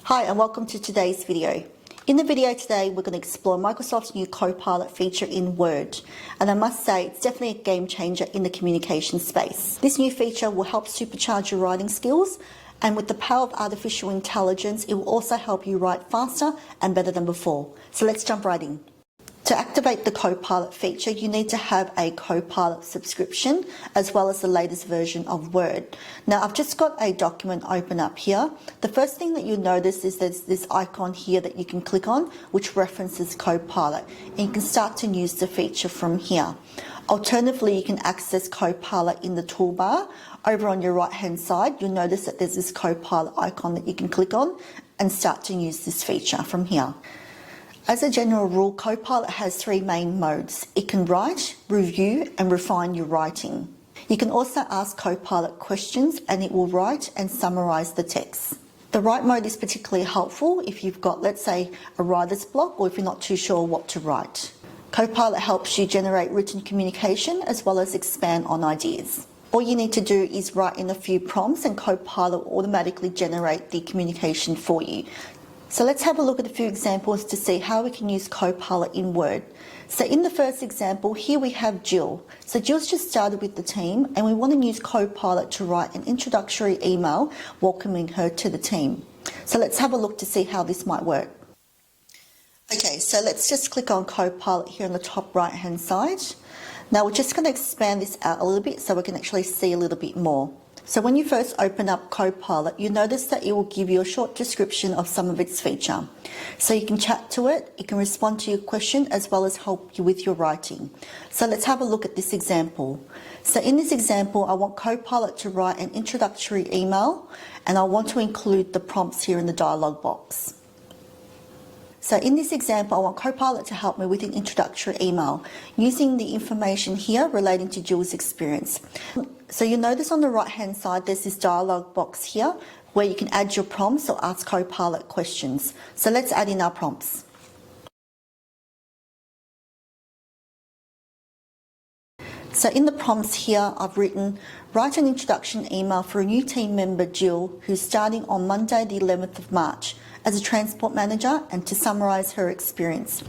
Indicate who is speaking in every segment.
Speaker 1: Hi and welcome to today's video. In the video today, we're going to explore Microsoft's new Copilot feature in Word. And I must say, it's definitely a game changer in the communication space. This new feature will help supercharge your writing skills, and with the power of artificial intelligence, it will also help you write faster and better than before. So let's jump right in. To activate the Copilot feature, you need to have a Copilot subscription as well as the latest version of Word. Now, I've just got a document open up here. The first thing that you'll notice is there's this icon here that you can click on, which references Copilot, and you can start to use the feature from here. Alternatively, you can access Copilot in the toolbar. Over on your right-hand side, you'll notice that there's this Copilot icon that you can click on and start to use this feature from here. As a general rule, Copilot has three main modes. It can write, review, and refine your writing. You can also ask Copilot questions and it will write and summarize the text. The write mode is particularly helpful if you've got, let's say, a writer's block or if you're not too sure what to write. Copilot helps you generate written communication as well as expand on ideas. All you need to do is write in a few prompts and Copilot will automatically generate the communication for you. So let's have a look at a few examples to see how we can use Copilot in Word. So in the first example, here we have Jill. So Jill's just started with the team and we want to use Copilot to write an introductory email welcoming her to the team. So let's have a look to see how this might work. Okay, so let's just click on Copilot here on the top right hand side. Now we're just going to expand this out a little bit so we can actually see a little bit more. So when you first open up Copilot, you notice that it will give you a short description of some of its feature. So you can chat to it, it can respond to your question as well as help you with your writing. So let's have a look at this example. So in this example, I want Copilot to write an introductory email and I want to include the prompts here in the dialog box. So in this example, I want Copilot to help me with an introductory email using the information here relating to Jill's experience. So you'll notice on the right hand side there's this dialog box here where you can add your prompts or ask Copilot questions. So let's add in our prompts. So in the prompts here I've written, write an introduction email for a new team member Jill who's starting on Monday the 11th of March as a transport manager and to summarise her experience.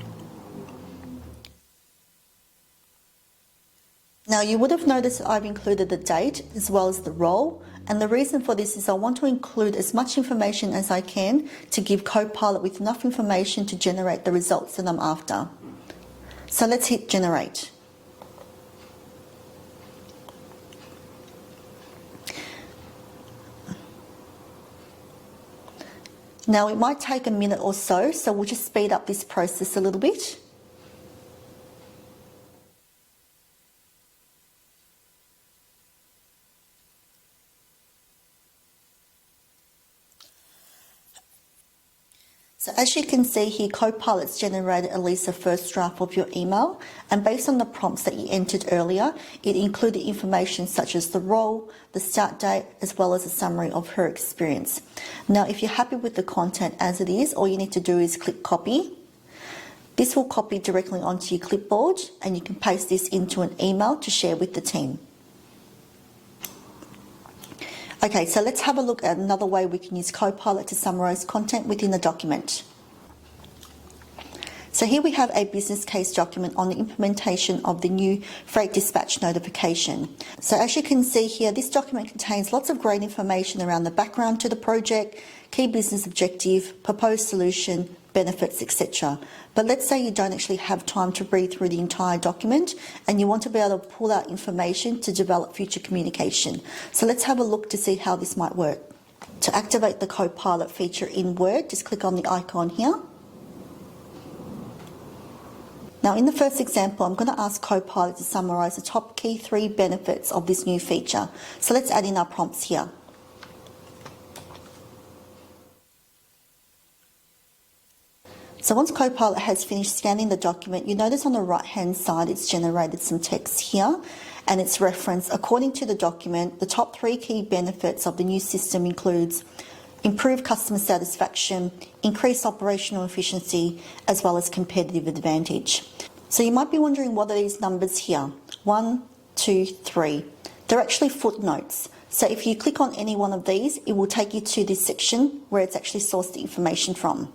Speaker 1: Now you would have noticed that I've included the date as well as the role, and the reason for this is I want to include as much information as I can to give Copilot with enough information to generate the results that I'm after. So let's hit generate. Now it might take a minute or so we'll just speed up this process a little bit. So as you can see here, Copilot's generated at least a first draft of your email, and based on the prompts that you entered earlier, it included information such as the role, the start date, as well as a summary of her experience. Now, if you're happy with the content as it is, all you need to do is click copy. This will copy directly onto your clipboard, and you can paste this into an email to share with the team. Okay, so let's have a look at another way we can use Copilot to summarise content within a document. So here we have a business case document on the implementation of the new freight dispatch notification. So as you can see here, this document contains lots of great information around the background to the project, key business objective, proposed solution, benefits, etc. But let's say you don't actually have time to read through the entire document and you want to be able to pull out information to develop future communication. So let's have a look to see how this might work. To activate the Copilot feature in Word, just click on the icon here. Now in the first example, I'm going to ask Copilot to summarise the top key 3 benefits of this new feature. So let's add in our prompts here. So once Copilot has finished scanning the document, you notice on the right hand side it's generated some text here and it's referenced, according to the document, the top 3 key benefits of the new system includes improved customer satisfaction, increased operational efficiency, as well as competitive advantage. So you might be wondering what are these numbers here? 1, 2, 3. They're actually footnotes. So if you click on any one of these, it will take you to this section where it's actually sourced the information from.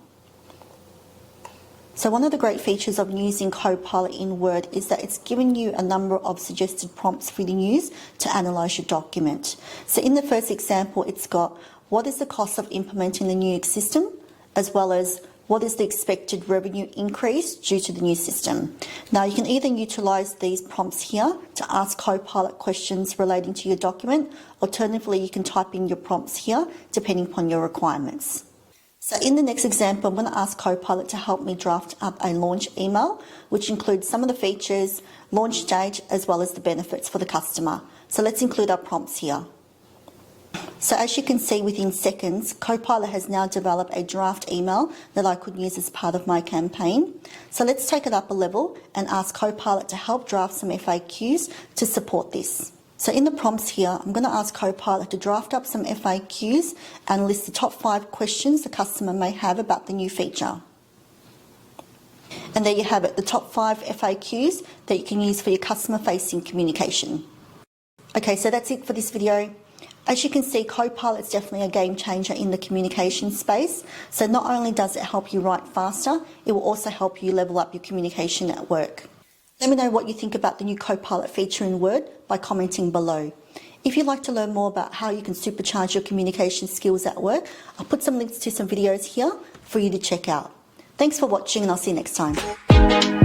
Speaker 1: So one of the great features of using Copilot in Word is that it's given you a number of suggested prompts for you to use to analyse your document. So in the first example, it's got what is the cost of implementing the new system, as well as what is the expected revenue increase due to the new system. Now you can either utilise these prompts here to ask Copilot questions relating to your document. Alternatively, you can type in your prompts here depending upon your requirements. So in the next example, I'm going to ask Copilot to help me draft up a launch email, which includes some of the features, launch date, as well as the benefits for the customer. So let's include our prompts here. So as you can see, within seconds, Copilot has now developed a draft email that I could use as part of my campaign. So let's take it up a level and ask Copilot to help draft some FAQs to support this. So in the prompts here, I'm going to ask Copilot to draft up some FAQs and list the top 5 questions the customer may have about the new feature. And there you have it, the top 5 FAQs that you can use for your customer-facing communication. Okay, so that's it for this video. As you can see, Copilot is definitely a game changer in the communication space. So not only does it help you write faster, it will also help you level up your communication at work. Let me know what you think about the new Copilot feature in Word by commenting below. If you'd like to learn more about how you can supercharge your communication skills at work, I'll put some links to some videos here for you to check out. Thanks for watching, and I'll see you next time.